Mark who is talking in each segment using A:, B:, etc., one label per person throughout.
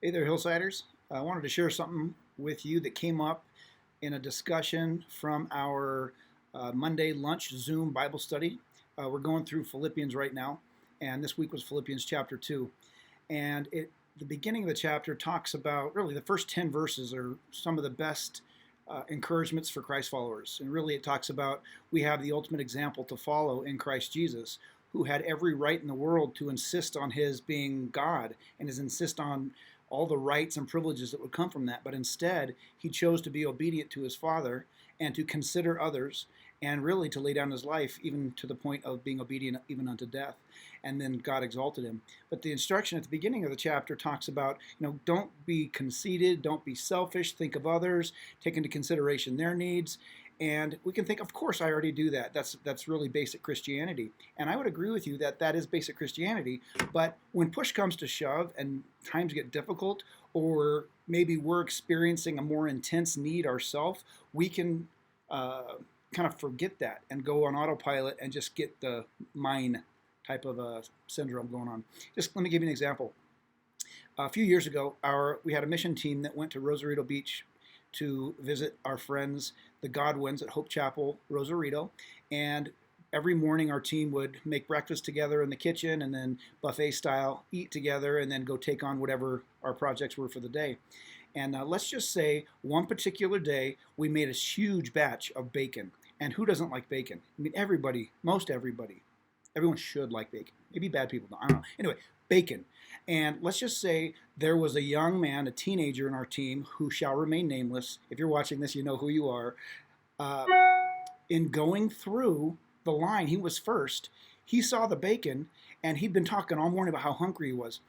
A: Hey there, Hillsiders. I wanted to share something with you that came up in a discussion from our Monday lunch Zoom Bible study. We're going through Philippians right now, and this week was Philippians chapter 2. And the beginning of the chapter talks about really the first 10 verses are some of the best encouragements for Christ followers. And really, it talks about we have the ultimate example to follow in Christ Jesus, who had every right in the world to insist on his being God and his insist on all the rights and privileges that would come from that. But instead, he chose to be obedient to his Father and to consider others and really to lay down his life, even to the point of being obedient even unto death. And then God exalted him. But the instruction at the beginning of the chapter talks about, don't be conceited, don't be selfish, think of others, take into consideration their needs. And we can think, of course, I already do that. That's really basic Christianity. And I would agree with you that that is basic Christianity. But when push comes to shove and times get difficult, or maybe we're experiencing a more intense need ourselves, we can kind of forget that and go on autopilot and just get the mine type of syndrome going on. Just let me give you an example. A few years ago, we had a mission team that went to Rosarito Beach to visit our friends, the Godwins at Hope Chapel, Rosarito. And every morning our team would make breakfast together in the kitchen and then buffet style eat together and then go take on whatever our projects were for the day. And let's just say one particular day we made a huge batch of bacon. And who doesn't like bacon? I mean, everybody, most everybody. Everyone should like bacon. Maybe bad people don't. I don't know. Anyway, bacon. And let's just say there was a young man, a teenager in our team who shall remain nameless. If you're watching this, you know who you are. Uh, in going through the line, he was first. He saw the bacon, and he'd been talking all morning about how hungry he was.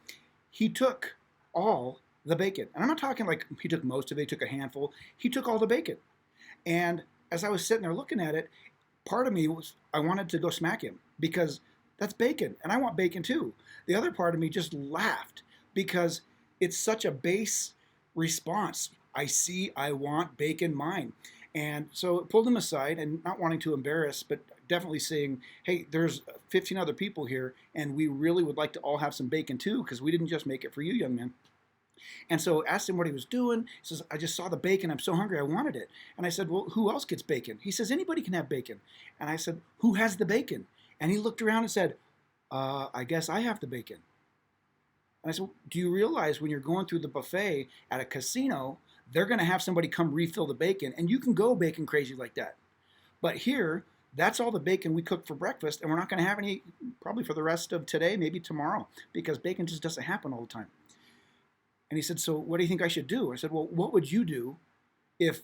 A: He took all the bacon. And I'm not talking like he took most of it, he took a handful. He took all the bacon. And as I was sitting there looking at it, part of me was, I wanted to go smack him because that's bacon, and I want bacon too. The other part of me just laughed because it's such a base response. I see, I want bacon mine. And so it pulled him aside and not wanting to embarrass, but definitely saying, hey, there's 15 other people here, and we really would like to all have some bacon too, because we didn't just make it for you, young man. And so I asked him what he was doing. He says, I just saw the bacon. I'm so hungry. I wanted it. And I said, well, who else gets bacon? He says, anybody can have bacon. And I said, who has the bacon? And he looked around and said, I guess I have the bacon. And I said, do you realize when you're going through the buffet at a casino, they're going to have somebody come refill the bacon, and you can go bacon crazy like that. But here, that's all the bacon we cooked for breakfast, and we're not going to have any probably for the rest of today, maybe tomorrow, because bacon just doesn't happen all the time. And he said, so what do you think I should do? I said, well, what would you do if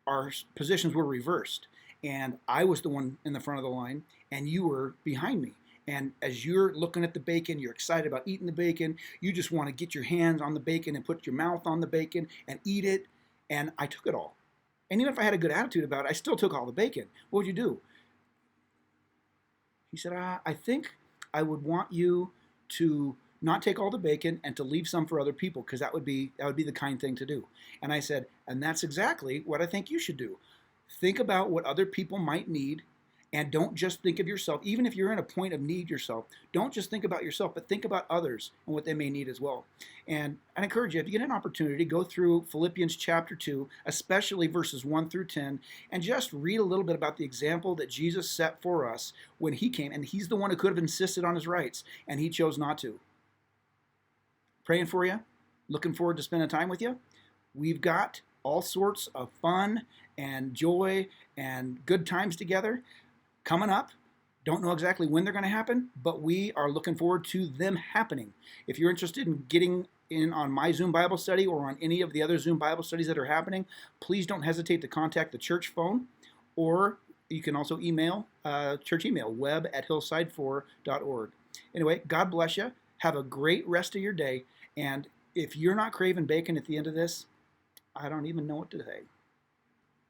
A: our positions were reversed and I was the one in the front of the line and you were behind me? And as you're looking at the bacon, you're excited about eating the bacon, you just want to get your hands on the bacon and put your mouth on the bacon and eat it. And I took it all. And even if I had a good attitude about it, I still took all the bacon. What would you do? He said, I think I would want you to not take all the bacon and to leave some for other people, because that would be the kind thing to do. And I said, and that's exactly what I think you should do. Think about what other people might need, and don't just think of yourself. Even if you're in a point of need yourself, don't just think about yourself, but think about others and what they may need as well. And I encourage you, if you get an opportunity, go through Philippians chapter 2, especially verses 1 through 10, and just read a little bit about the example that Jesus set for us when he came. And he's the one who could have insisted on his rights, and he chose not to. Praying for you, looking forward to spending time with you. We've got all sorts of fun and joy and good times together coming up. Don't know exactly when they're going to happen, but we are looking forward to them happening. If you're interested in getting in on my Zoom Bible study or on any of the other Zoom Bible studies that are happening, please don't hesitate to contact the church phone, or you can also email, church email, web@hillside4.org. Anyway, God bless you. Have a great rest of your day. And if you're not craving bacon at the end of this, I don't even know what to say.